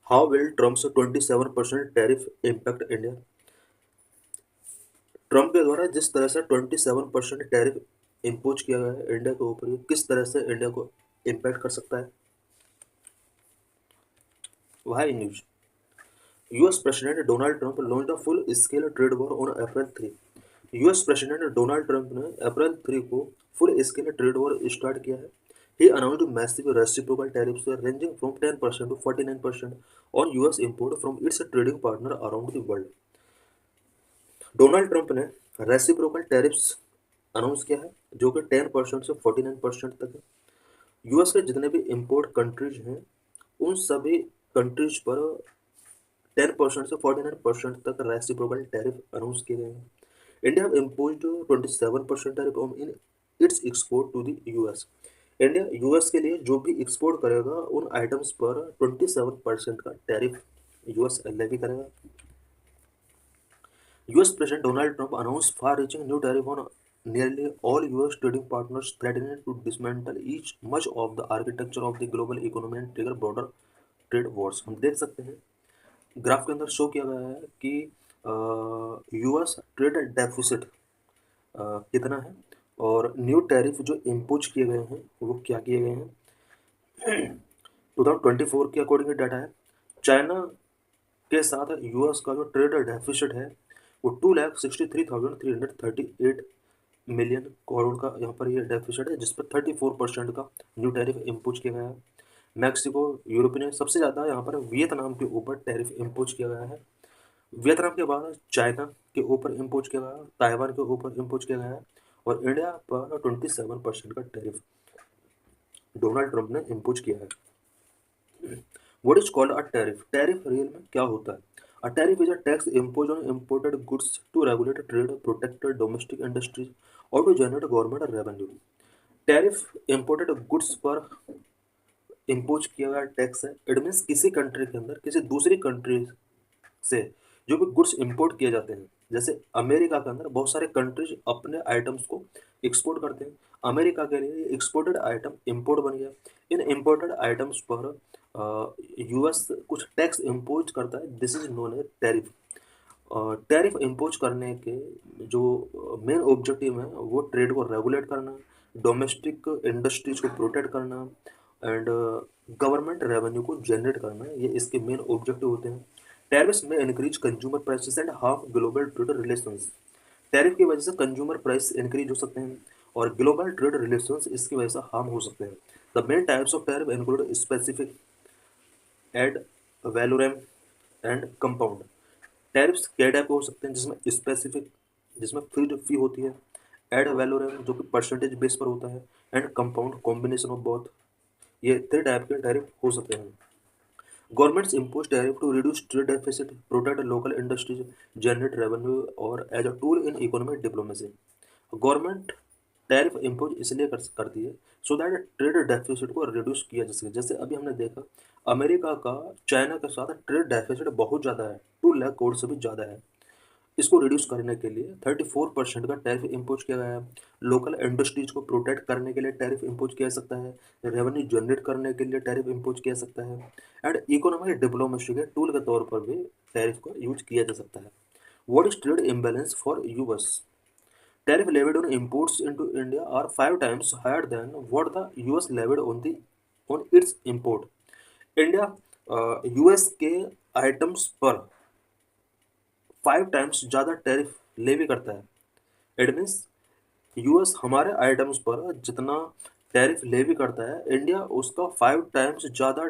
How will Trump's 27% tariff impact India? Trump के द्वारा जिस तरह से 27% टैरिफ इम्पोज किया गया है इंडिया के ऊपर, ये किस तरह से इंडिया को इम्पैक्ट कर सकता है? वह news. US president Donald Trump launch the full scale trade war on April 3। US president Donald Trump ने अप्रैल 3 को full scale trade war start किया है। He announced massive reciprocal tariffs ranging from 10% to 49% on US import from its trading partner around the world. Donald Trump ने reciprocal tariffs announce किया है जो कि 10% से 49% तक है। यूएस के जितने भी इंपोर्ट कंट्रीज हैं उन सभी कंट्रीज पर 10% से 49% तक रेसिप्रोकल टैरिफ अनाउंस किए गए हैं। India have imposed 27% tariff on in its export to the US. India US के लिए जो भी एक्सपोर्ट करेगा उन आइटम्स पर 27% का टैरिफ यूएस लेवी करेगा। US President Donald Trump announced far-reaching new tariff on nearly all US trading partners, threatening to dismantle each much of the architecture of the global economy and trigger broader trade wars। हम देख सकते हैं graph के अंदर show किया गया है कि यूएस ट्रेड डेफिसिट कितना है और न्यू टैरिफ जो इम्पोज किए गए हैं वो क्या किए गए हैं। 2024 के अकॉर्डिंग डाटा है। चाइना के साथ यूएस का जो ट्रेड डेफिसिट है वो 2,63,338 मिलियन करोड़ का यहाँ पर ये डेफिसिट है, जिस पर 34% का न्यू टैरिफ इम्पोज किया गया है। मैक्सिको, यूरोप ने सबसे ज़्यादा यहाँ पर वियतनाम के ऊपर टैरिफ इम्पोज किया गया है। वियतनाम के बाद चाइना के ऊपर इम्पोज किया गया, ताइवान के ऊपर इम्पोज किया गया है और इंडिया पर 27% का टैरिफ डोनाल्ड ट्रंप ने इम्पोज किया है। What is called a tariff? Tariff real में क्या होता है? A tariff is a tax imposed on imported goods to regulate trade, protect domestic industries, or to generate government revenue. Tariff imported goods पर impose किया गया tax है। It means किसी country के अंदर किसी दूसरी कंट्री से जो भी गुड्स इंपोर्ट किए जाते हैं, जैसे अमेरिका के अंदर बहुत सारे कंट्रीज अपने आइटम्स को एक्सपोर्ट करते हैं। अमेरिका के लिए एक्सपोर्टेड आइटम इंपोर्ट बन गया। इन इंपोर्टेड आइटम्स पर यूएस कुछ टैक्स इम्पोज करता है, this is known as tariff. Tariff impose करने के जो मेन ऑब्जेक्टिव है वो ट्रेड को रेगुलेट करना, डोमेस्टिक इंडस्ट्रीज को प्रोटेक्ट करना एंड गवर्नमेंट रेवेन्यू को जनरेट करना, ये इसके मेन ऑब्जेक्टिव होते हैं। टैरिफ्स में increase consumer prices and harm global trade relations. Tariff की वजह से कंज्यूमर प्राइस इंक्रीज हो सकते हैं और ग्लोबल ट्रेड रिलेशंस इसकी वजह से हार्म हो सकते हैं। The main types of tariff include specific, ad valorem and compound. Tariffs कई टाइप के हो सकते हैं, जिसमें स्पेसिफिक जिसमें फिक्स्ड फी होती है, एड वैलोरम जो कि परसेंटेज बेस पर होता है, and compound combination of both. ये 3 टाइप के टैरिफ हो सकते हैं। Governments impose tariff to reduce trade deficit, protect local industries, generate revenue और as a tool in economic diplomacy. Government tariff impose इसलिए करती है सो दैट ट्रेड डेफिसिट को रिड्यूस किया जा सके। जैसे अभी हमने देखा अमेरिका का चाइना के साथ ट्रेड डेफिसिट बहुत ज़्यादा है, 2 लाख करोड़ से भी ज़्यादा है। इसको रिड्यूस करने के लिए 34% का टैरिफ इम्पोज किया गया है। लोकल इंडस्ट्रीज को प्रोटेक्ट करने के लिए टैरिफ इम्पोज किया जा सकता है, रेवेन्यू जनरेट करने के लिए टैरिफ इम्पोज किया जा सकता है एंड इकोनॉमिक डिप्लोमेसी के टूल के तौर पर भी टैरिफ का यूज किया जा सकता है। What is trade imbalance for US? Tariff levied on imports into India are 5 times higher than what the US levied on its import. India US के आइटम्स पर 5 टाइम्स ज़्यादा टैरिफ लेवी करता है। इट मीन्स यूएस हमारे items पर जितना tariff levy करता है, इंडिया उसका 5 टाइम्स ज़्यादा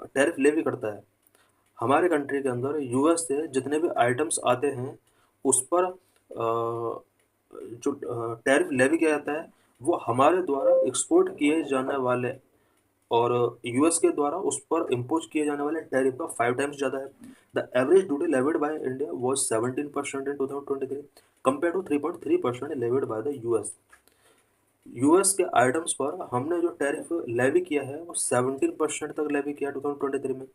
टैरिफ लेवी करता है। हमारे कंट्री के अंदर यूएस से जितने भी आइटम्स आते हैं उस पर जो टैरिफ लेवी किया जाता है वो हमारे द्वारा एक्सपोर्ट किए जाने वाले और यूएस के द्वारा उस पर इम्पोज किए जाने वाले टैरिफ का 5 टाइम्स ज़्यादा है। The average duty levied by India was 17% in 2023 compare to 3.3% levied by the US. US के आइटम्स पर हमने जो टैरिफ लेवी किया है वो 17% तक लेवी किया 2023 में।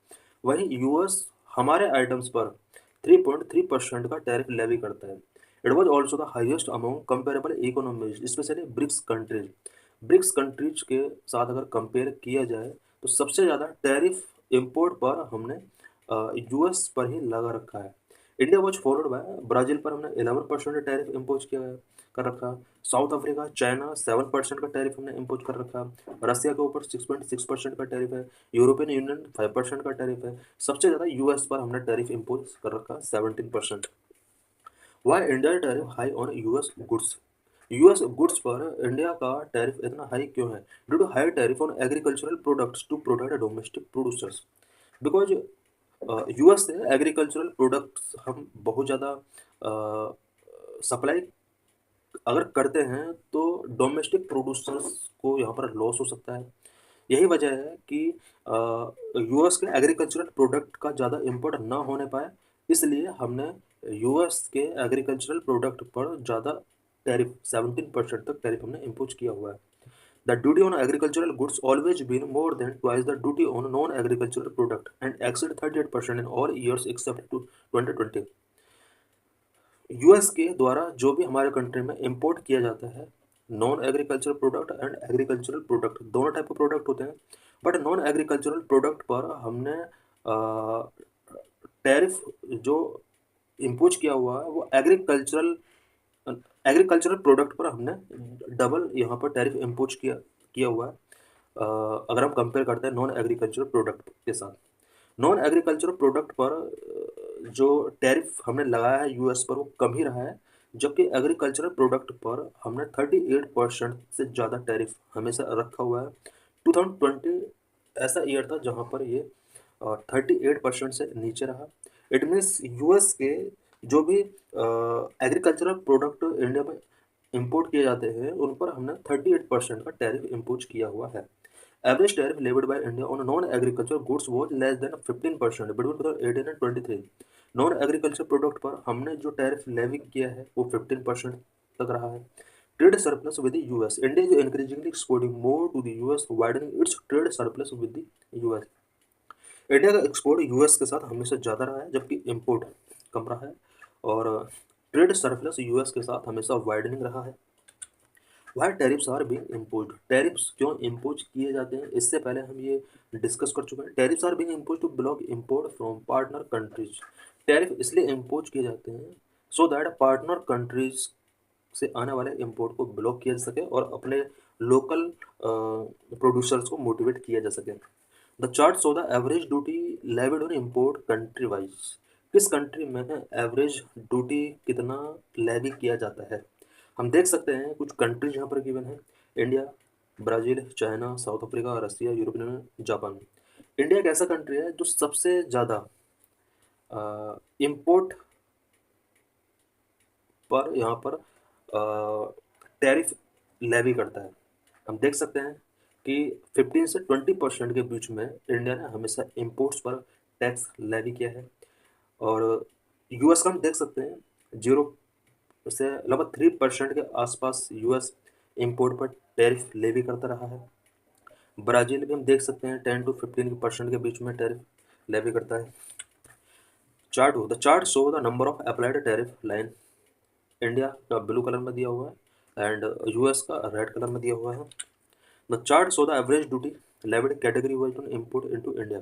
वहीं यूएस हमारे आइटम्स पर 3.3% का टैरिफ लेवी करता है। It was also the highest among comparable economies, especially BRICS countries. BRICS countries के साथ अगर कंपेयर किया जाए तो सबसे ज़्यादा टैरिफ इंपोर्ट पर हमने यूएस पर ही लगा रखा है। India was followed by Brazil पर हमने 11% टैरिफ इम्पोज़ किया है कर रखा। साउथ अफ्रीका, चाइना 7% का टैरिफ हमने इम्पोज़ कर रखा। रसिया के ऊपर 6.6% का टैरिफ है। यूरोपियन यूनियन 5% का टैरिफ है। सबसे ज़्यादा यूएस पर हमने टैरिफ इम्पोज़ कर रखा 17%। Why India tariff high on US goods? US goods पर इंडिया का टैरिफ इतना हाई क्यों है? Due to high tariff on agricultural products to protect domestic producers. Because US से एग्रीकल्चरल प्रोडक्ट्स हम बहुत ज़्यादा सप्लाई अगर करते हैं तो डोमेस्टिक प्रोड्यूसर्स को यहाँ पर लॉस हो सकता है। यही वजह है कि यूएस के एग्रीकल्चरल प्रोडक्ट का ज़्यादा इम्पोर्ट ना होने पाए, इसलिए हमने यूएस के एग्रीकल्चरल प्रोडक्ट पर ज़्यादा टैरिफ 17% तक टैरिफ हमने इम्पोज किया हुआ है। The duty on agricultural goods always been more than twice the duty on non agricultural product and exceed 38% in all years except to 2020। US के द्वारा जो भी हमारे कंट्री में इंपोर्ट किया जाता है, non agricultural product and agricultural product दोनों टाइप के प्रोडक्ट होते हैं, बट नॉन एग्रीकल्चरल प्रोडक्ट पर हमने टैरिफ जो इम्पोज किया हुआ है वो एग्रीकल्चरल प्रोडक्ट पर हमने डबल यहाँ पर टैरिफ इम्पोज किया हुआ है। अगर हम कंपेयर करते हैं नॉन एग्रीकल्चरल प्रोडक्ट के साथ, नॉन एग्रीकल्चरल प्रोडक्ट पर जो टैरिफ हमने लगाया है यूएस पर वो कम ही रहा है, जबकि एग्रीकल्चरल प्रोडक्ट पर हमने 38% से ज़्यादा टैरिफ हमेशा रखा हुआ है। 2020 ऐसा ईयर था जहाँ पर ये 38% से नीचे रहा। इट मीन्स यूएस के जो भी एग्रीकल्चरल प्रोडक्ट इंडिया में इंपोर्ट किए जाते हैं उन पर हमने 38% का टैरिफ इम्पोज किया हुआ है। Average tariff levied by India on non agriculture goods was less than 15% between 2018 and 23। Non agriculture product पर हमने जो टैरिफ लेवी किया है वो 15% तक रहा है। Trade surplus with the US, India is increasingly exporting more to the US, widening its trade surplus with the US. India का एक्सपोर्ट यूएस के साथ हमेशा ज़्यादा रहा है जबकि इम्पोर्ट कम रहा है, और ट्रेड सरप्लस यूएस के साथ हमेशा वाइडनिंग रहा है। Why tariffs are being impose, tariffs क्यों इम्पोज किए जाते हैं इससे पहले हम ये डिस्कस कर चुके हैं। Tariffs are being impose to block import from partner countries. Tariff इसलिए इम्पोज किए जाते हैं सो दैट पार्टनर कंट्रीज से आने वाले इम्पोर्ट को ब्लॉक किया जा सके और अपने लोकल प्रोड्यूसर्स को मोटिवेट किया जा सके। The chart show the average duty levied on import country wise. किस कंट्री में एवरेज ड्यूटी कितना लेवी किया जाता है हम देख सकते हैं। कुछ कंट्रीज यहाँ पर गिवन है, India, Brazil, China, South Africa, Russia, European Union, Japan. India एक ऐसा कंट्री है जो सबसे ज़्यादा इम्पोर्ट पर यहाँ पर टैरिफ लेवी करता है। हम देख सकते हैं कि 15 से 20% के बीच में इंडिया ने हमेशा इम्पोर्ट्स पर टैक्स लेवी किया है, और यूएस का हम देख सकते हैं 0 से लगभग 3% के आसपास यूएस इंपोर्ट पर टैरिफ लेवी करता रहा है। ब्राज़ील भी हम देख सकते हैं 10 to 15% के बीच में टैरिफ लेवी करता है। चार्ट हो the chart show the number of applied tariff line. India का ब्लू कलर में दिया हुआ है एंड यूएस का रेड कलर में दिया हुआ है। The chart show the average duty levied category wise on import into India.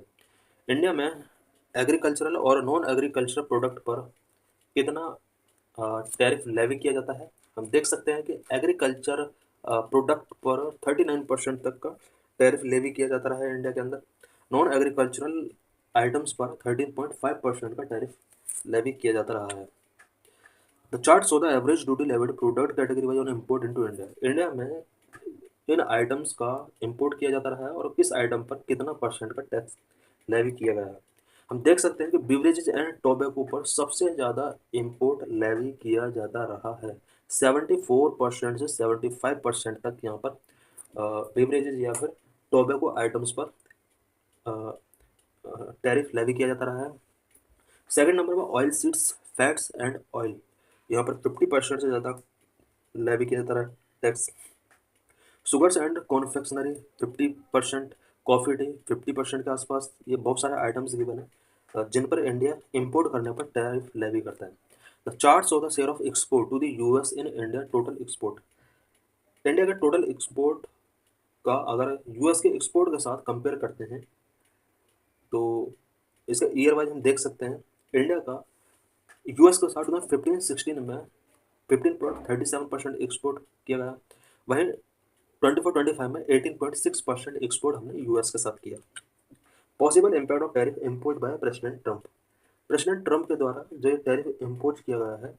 India में एग्रीकल्चरल और नॉन एग्रीकल्चरल प्रोडक्ट पर कितना टैरिफ लेवी किया जाता है हम देख सकते हैं कि एग्रीकल्चर प्रोडक्ट पर 39% तक का टैरिफ लेवी किया जाता रहा है इंडिया के अंदर। नॉन एग्रीकल्चरल आइटम्स पर 13.5% का टैरिफ लेवी किया जाता रहा है। The chart show the average duty levied product category wise on import into India. India में इन आइटम्स का इंपोर्ट किया जाता रहा है और किस आइटम पर कितना परसेंट का टैक्स लेवी किया गया है। हम देख सकते हैं कि बिवरेजेज एंड टोबैको पर सबसे ज़्यादा इंपोर्ट लेवी किया जाता रहा है। 74% से 75% तक यहाँ पर बिवरेजेज या फिर टोबैको आइटम्स पर टैरिफ लेवी किया जाता रहा है। सेकंड नंबर पर oil seeds, fats and oil, यहाँ पर 50% से ज़्यादा लेवी किया जाता रहा है tax. Sugars and confectionery 50%, coffee tea 50% के आसपास, ये बहुत सारे आइटम्स गिवन है जिन पर इंडिया इंपोर्ट करने पर टैरिफ लेवी करता है। The charts of the share of export to the US in India total export. India के टोटल एक्सपोर्ट का अगर यूएस के एक्सपोर्ट के साथ कंपेयर करते हैं तो इसका ईयर वाइज हम देख सकते हैं, इंडिया का यूएस के साथ 2015-16 में 15.37% एक्सपोर्ट किया गया, वहीं 24-25 में 18.6% एक्सपोर्ट हमने यूएस के साथ किया। Possible impact of tariff impose by president Trump. President Trump के द्वारा जो ये टैरिफ इम्पोज किया गया है,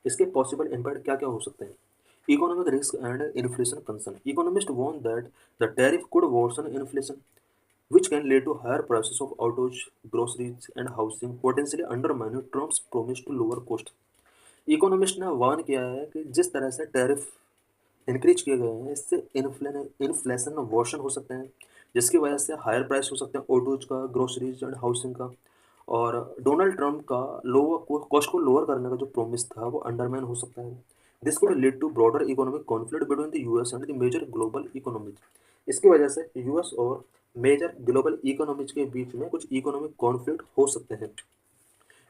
इसके पॉसिबल इम्पैक्ट क्या क्या हो सकते हैं? Economic risk and inflation concern. Economist warn that the tariff could worsen inflation which can lead to higher prices of autos, groceries and housing, potentially undermining Trump's promise to lower cost। Economist ने warn किया है कि जिस तरह से tariff increase किए गए हैं, इससे इन्फ्लेशन में वर्षन हो सकते हैं, जिसकी वजह से हायर प्राइस हो सकते हैं ऑटोज का, ग्रोसरीज एंड हाउसिंग का। और डोनाल्ड ट्रंप का लोअर कॉस्ट को लोअर करने का जो प्रॉमिस था वो अंडरमाइन हो सकता है। This could lead to broader economic conflict between the US and the major global economies. इसकी वजह से यूएस और मेजर ग्लोबल इकोनॉमीज के बीच में कुछ इकोनॉमिक कॉन्फ्लिक्ट हो सकते हैं।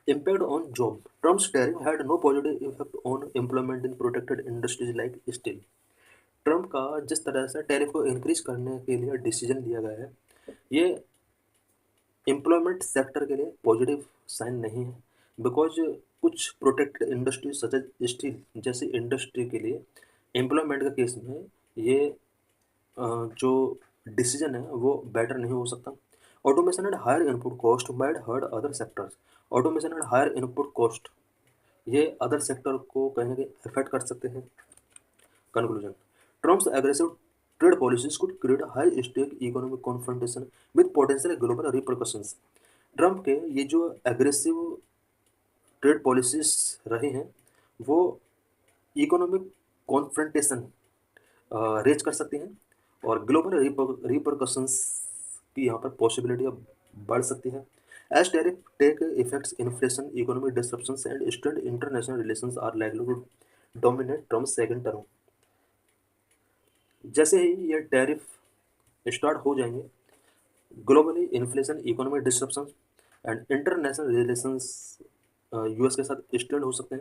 Impact on job. Trump's tariff had no positive effect on employment in protected industries like steel। Trump का जिस तरह से टैरिफ को इंक्रीज करने के लिए डिसीजन लिया गया है, ये एम्प्लॉयमेंट सेक्टर के लिए पॉजिटिव साइन नहीं है, बिकॉज कुछ protected industry such as steel जैसी इंडस्ट्री के लिए एम्प्लॉयमेंट के केस में ये जो डिसीजन है वो बेटर नहीं हो सकता। Automation and higher input cost might hurt other sectors. Automation and higher input cost ये अदर सेक्टर को कहीं ना कहीं अफेक्ट कर सकते हैं। Conclusion. Trump's aggressive trade policies could create high stake economic confrontation with potential global repercussions. Trump के ये जो एग्रेसिव ट्रेड पॉलिसीज रहे हैं वो इकोनॉमिक कॉन्फ्रंटेशन रेज कर सकती हैं और ग्लोबल रिपरकशंस की यहाँ पर पॉसिबिलिटी अब बढ़ सकती है। As tariff take effects inflation, economic disruptions and strained international relations are likely to dominate Trump second term. जैसे ही ये टैरिफ स्टार्ट हो जाएंगे, globally inflation, economic disruption and international relations US के साथ स्ट्रेंड हो सकते हैं।